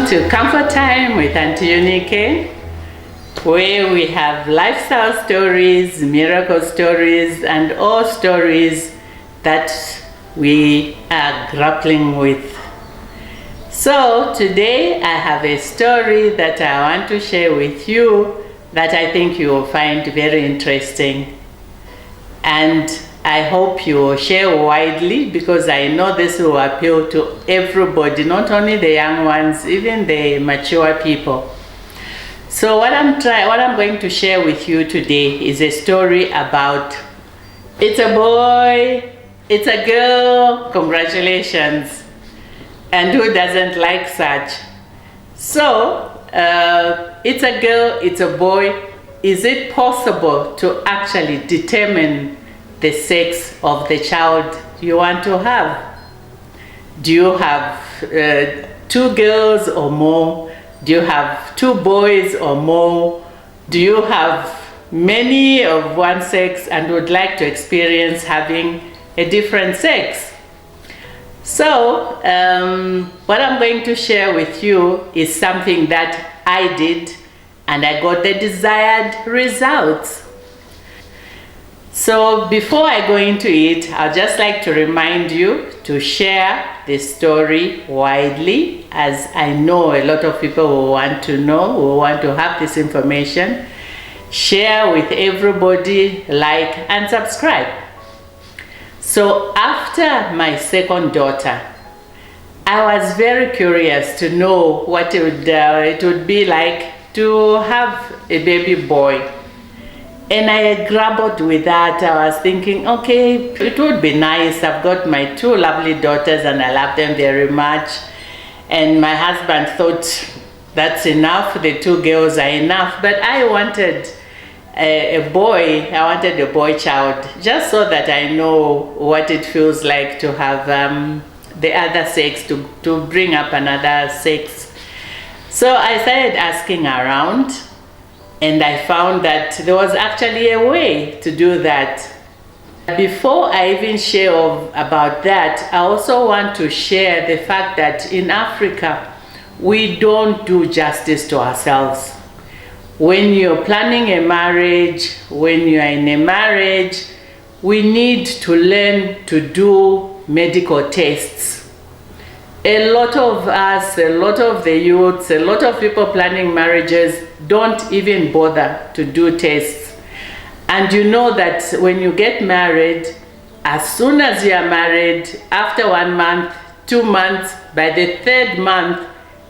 Welcome to Comfort Time with Aunty Yunike, where we have lifestyle stories, miracle stories, and all stories that we are grappling with. So today I have a story that I want to share with you that I think you will find very interesting. And I hope you will share widely, because I know this will appeal to everybody, not only the young ones, even the mature people. So what I'm going to share with you today is a story about it's a boy, it's a girl, congratulations. And who doesn't like such? So it's a girl, it's a boy. Is it possible to actually determine the sex of the child you want to have? Do you have 2 girls or more? Do you have 2 boys or more? Do you have many of one sex and would like to experience having a different sex? So what I'm going to share with you is something that I did, and I got the desired results. So before I go into it, I'd just like to remind you to share this story widely, as I know a lot of people will want to know, will want to have this information. Share with everybody, like and subscribe. So after my second daughter, I was very curious to know what it would be like to have a baby boy. And I grappled with that. I was thinking, okay, it would be nice. I've got my 2 lovely daughters and I love them very much. And my husband thought that's enough, the 2 girls are enough. But I wanted a boy, I wanted a boy child, just so that I know what it feels like to have the other sex, to bring up another sex. So I started asking around, and I found that there was actually a way to do that. Before I even share about that, I also want to share the fact that in Africa, we don't do justice to ourselves. When you're planning a marriage, when you're in a marriage, we need to learn to do medical tests. A lot of us, a lot of the youths, a lot of people planning marriages don't even bother to do tests. And you know that when you get married, as soon as you are married, after 1 month, 2 months, by the 3rd month,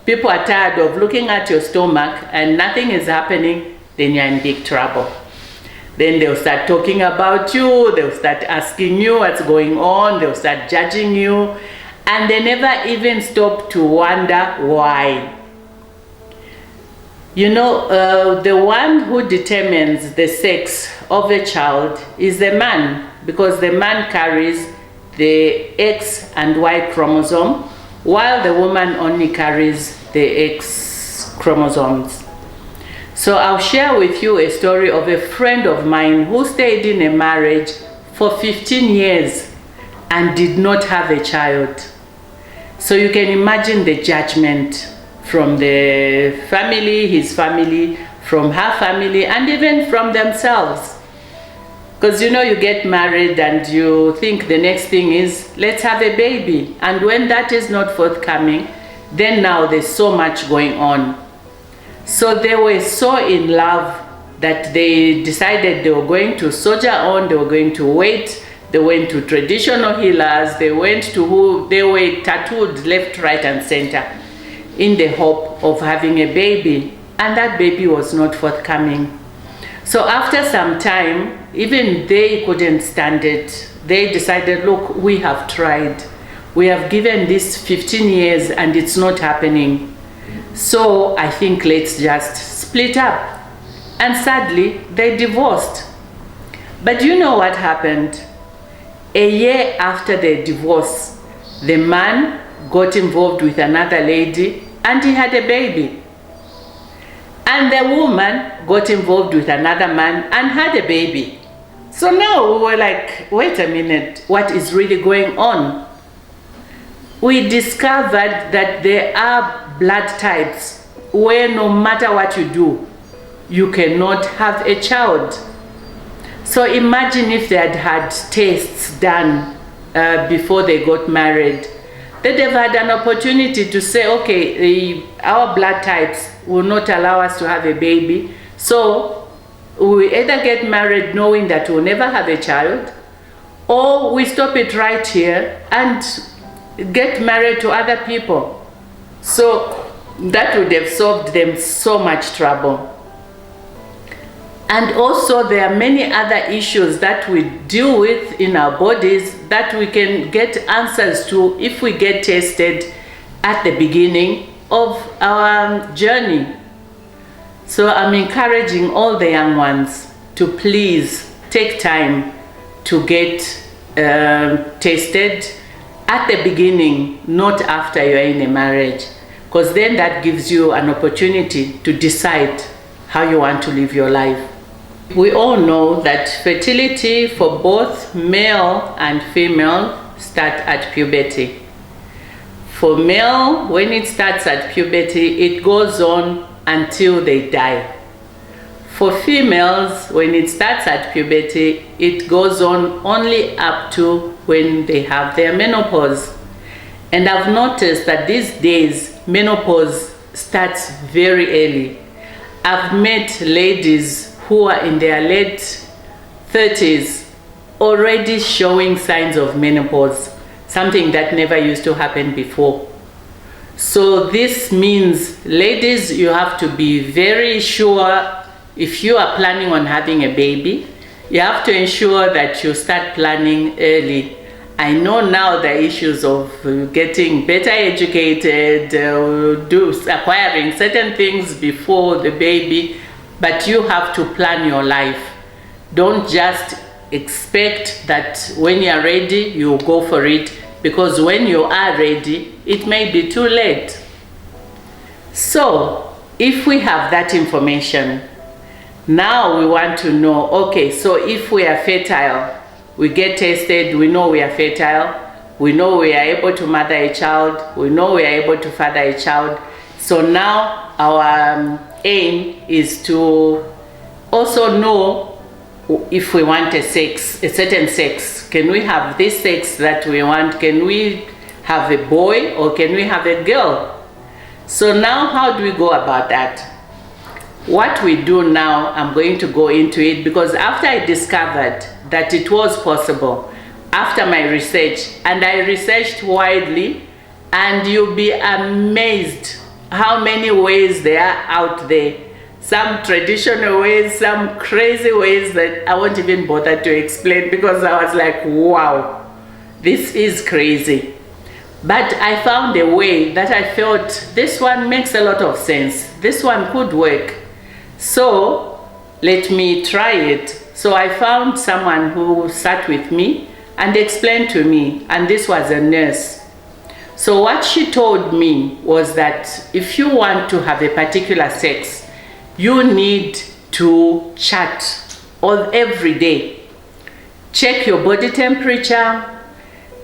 people are tired of looking at your stomach and nothing is happening, then you're in big trouble. Then they'll start talking about you, they'll start asking you what's going on, they'll start judging you, and they never even stop to wonder why. You know, the one who determines the sex of a child is the man, because the man carries the X and Y chromosome, while the woman only carries the X chromosomes. So I'll share with you a story of a friend of mine who stayed in a marriage for 15 years and did not have a child. So you can imagine the judgment from the family, his family, from her family, and even from themselves. Because you know, you get married and you think the next thing is, let's have a baby. And when that is not forthcoming, then now there's so much going on. So they were so in love that they decided they were going to soldier on, they were going to wait. They went to traditional healers, they were tattooed left, right, and center in the hope of having a baby. And that baby was not forthcoming. So after some time, even they couldn't stand it. They decided, look, we have tried. We have given this 15 years and it's not happening. So I think let's just split up. And sadly, they divorced. But you know what happened? A year after the divorce, the man got involved with another lady and he had a baby. And the woman got involved with another man and had a baby. So now we were like, wait a minute, what is really going on? We discovered that there are blood types where no matter what you do, you cannot have a child. So imagine if they had had tests done before they got married. They'd have had an opportunity to say, okay, our blood types will not allow us to have a baby. So we either get married knowing that we'll never have a child, or we stop it right here and get married to other people. So that would have solved them so much trouble. And also there are many other issues that we deal with in our bodies that we can get answers to if we get tested at the beginning of our journey. So I'm encouraging all the young ones to please take time to get tested at the beginning, not after you're in a marriage, because then that gives you an opportunity to decide how you want to live your life. We all know that fertility for both male and female start at puberty. For male, when it starts at puberty, it goes on until they die. For females, when it starts at puberty, it goes on only up to when they have their menopause. And I've noticed that these days, menopause starts very early. I've met ladies who are in their late 30s already showing signs of menopause, something that never used to happen before. So this means, ladies, you have to be very sure if you are planning on having a baby, you have to ensure that you start planning early. I know now the issues of getting better educated, acquiring certain things before the baby, but you have to plan your life. Don't just expect that when you're ready, you go for it, because when you are ready, it may be too late. So, if we have that information, now we want to know, okay, so if we are fertile, we get tested, we know we are fertile, we know we are able to mother a child, we know we are able to father a child. So now our aim is to also know if we want a certain sex. Can we have this sex that we want? Can we have a boy or can we have a girl? So now how do we go about that? What we do now, I'm going to go into it, because after I discovered that it was possible, after my research, and I researched widely, and you'll be amazed how many ways there are out there. Some traditional ways, some crazy ways that I won't even bother to explain, because I was like, wow, this is crazy. But I found a way that I felt this one makes a lot of sense. This one could work. So let me try it. So I found someone who sat with me and explained to me, and this was a nurse. So what she told me was that if you want to have a particular sex, you need to chart every day. Check your body temperature,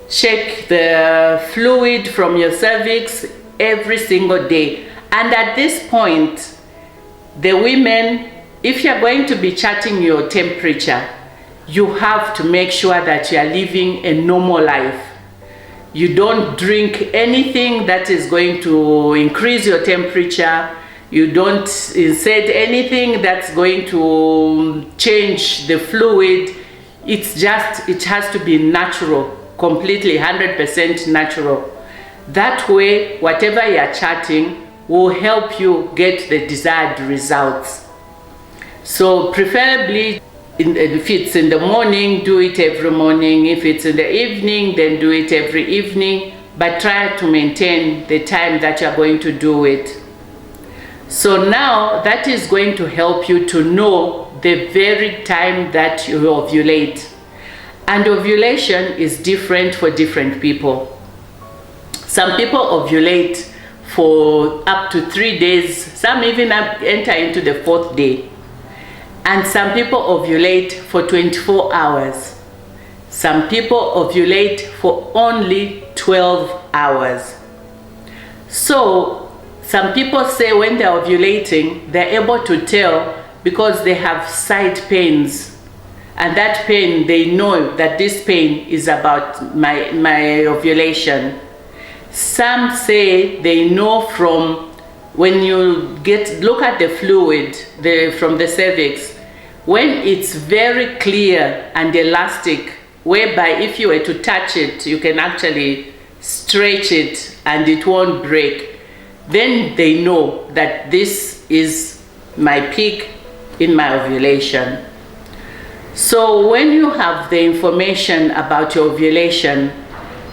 check the fluid from your cervix every single day. And at this point, the women, if you're going to be charting your temperature, you have to make sure that you are living a normal life. You don't drink anything that is going to increase your temperature. You don't insert anything that's going to change the fluid. It has to be natural, completely 100% natural. That way, whatever you're charting will help you get the desired results. So preferably, if it's in the morning, do it every morning. If it's in the evening, then do it every evening. But try to maintain the time that you're going to do it. So now that is going to help you to know the very time that you ovulate. And ovulation is different for different people. Some people ovulate for up to 3 days. Some even enter into the 4th day. And some people ovulate for 24 hours. Some people ovulate for only 12 hours. So Some people say when they're ovulating, they're able to tell because they have side pains. And that pain, they know that this pain is about my ovulation. Some say they know from when you look at the fluid from the cervix, when it's very clear and elastic, whereby if you were to touch it, you can actually stretch it and it won't break, then they know that this is my peak in my ovulation. So when you have the information about your ovulation,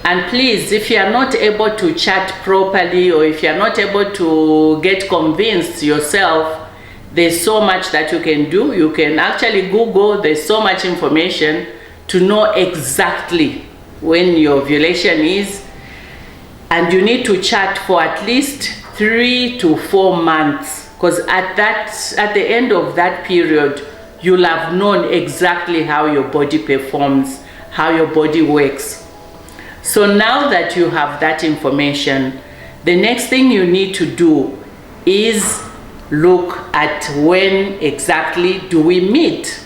and please, if you are not able to chart properly, or if you are not able to get convinced yourself, there's so much that you can do. You can actually Google, there's so much information to know exactly when your ovulation is. And you need to chart for at least 3 to 4 months, because at the end of that period, you'll have known exactly how your body performs, how your body works. So now that you have that information, the next thing you need to do is look at when exactly do we meet.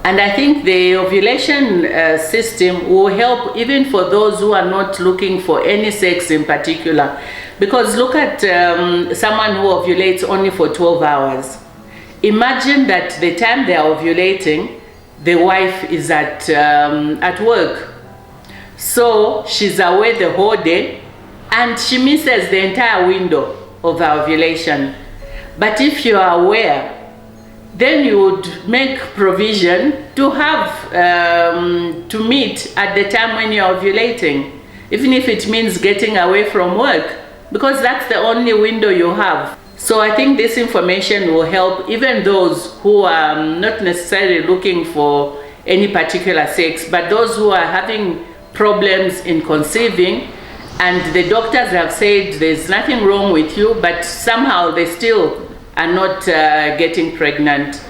And I think the ovulation system will help even for those who are not looking for any sex in particular. Because look at someone who ovulates only for 12 hours. Imagine that the time they are ovulating, the wife is at work. So she's away the whole day and she misses the entire window of her ovulation. But if you are aware, then you would make provision to have to meet at the time when you're ovulating, even if it means getting away from work, because that's the only window you have. So I think this information will help even those who are not necessarily looking for any particular sex, but those who are having problems in conceiving, and the doctors have said there's nothing wrong with you, but somehow they still are not getting pregnant.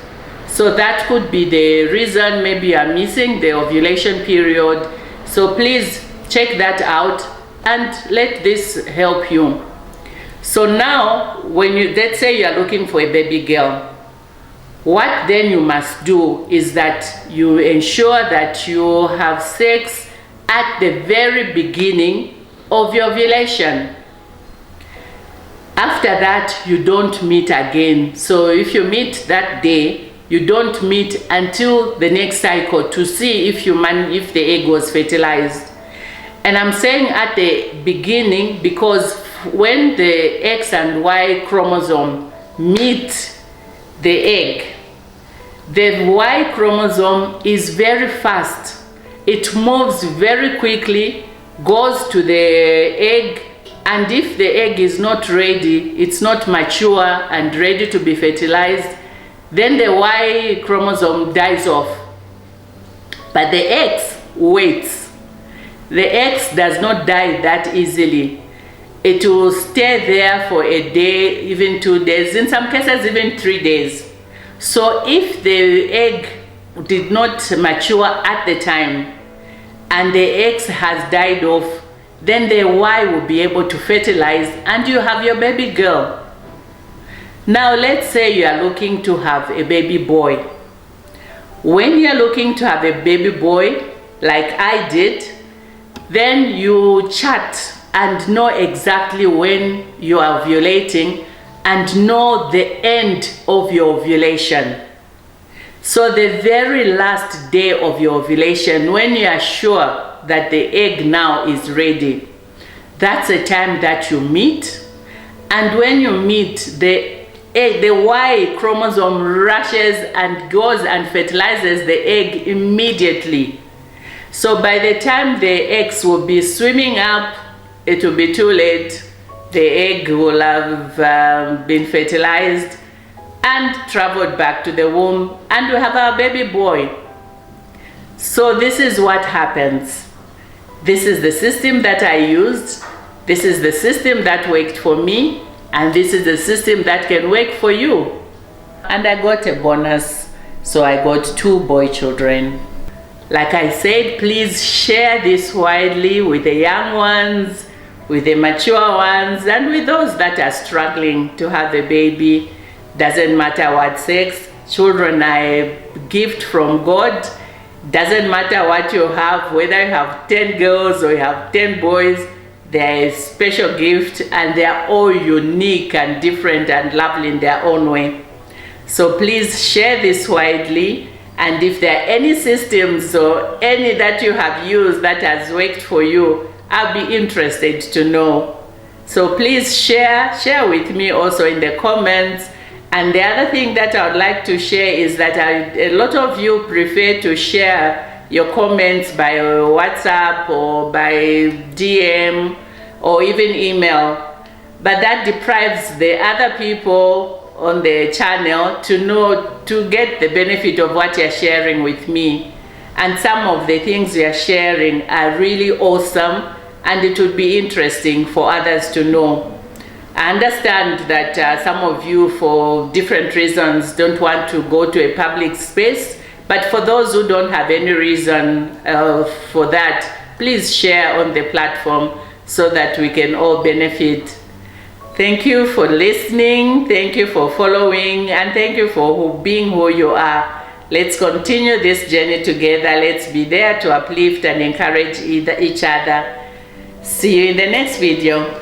So that could be the reason maybe you're missing the ovulation period. So please check that out and let this help you. So now, when let's say you are looking for a baby girl, what then you must do is that you ensure that you have sex at the very beginning of your ovulation. After that, you don't meet again. So if you meet that day, you don't meet until the next cycle to see if the egg was fertilized. And I'm saying at the beginning because when the X and Y chromosome meet the egg, the Y chromosome is very fast. It moves very quickly, goes to the egg, and if the egg is not ready, it's not mature and ready to be fertilized, then the Y chromosome dies off. But the X waits. The X does not die that easily. It will stay there for a day, even 2 days, in some cases even 3 days. So if the egg did not mature at the time and the X has died off, then the Y will be able to fertilize and you have your baby girl. Now let's say you are looking to have a baby boy. When you are looking to have a baby boy, like I did, then you chart and know exactly when you are ovulating and know the end of your ovulation. So the very last day of your ovulation, when you are sure that the egg now is ready, that's the time that you meet. And when you meet, the Y chromosome rushes and goes and fertilizes the egg immediately. So by the time the X will be swimming up, it will be too late. The egg will have been fertilized and traveled back to the womb, and we have our baby boy. So this is what happens. This is the system that I used. This is the system that worked for me, and this is the system that can work for you. And I got a bonus, so I got 2 boy children. Like I said, please share this widely with the young ones, with the mature ones, and with those that are struggling to have a baby. Doesn't matter what sex. Children are a gift from God. Doesn't matter what you have, whether you have 10 girls or you have 10 boys, they're a special gift, and they're all unique and different and lovely in their own way. So please share this widely, and if there are any systems or any that you have used that has worked for you, I'll be interested to know. So please share with me also in the comments. And the other thing that I would like to share is that a lot of you prefer to share your comments by WhatsApp or by DM or even email, but that deprives the other people on the channel to get the benefit of what you're sharing with me. And some of the things you're sharing are really awesome, and it would be interesting for others to know. I understand that some of you, for different reasons, don't want to go to a public space, but for those who don't have any reason for that, please share on the platform so that we can all benefit. Thank you for listening, thank you for following, and thank you for being who you are. Let's continue this journey together. Let's be there to uplift and encourage each other. See you in the next video.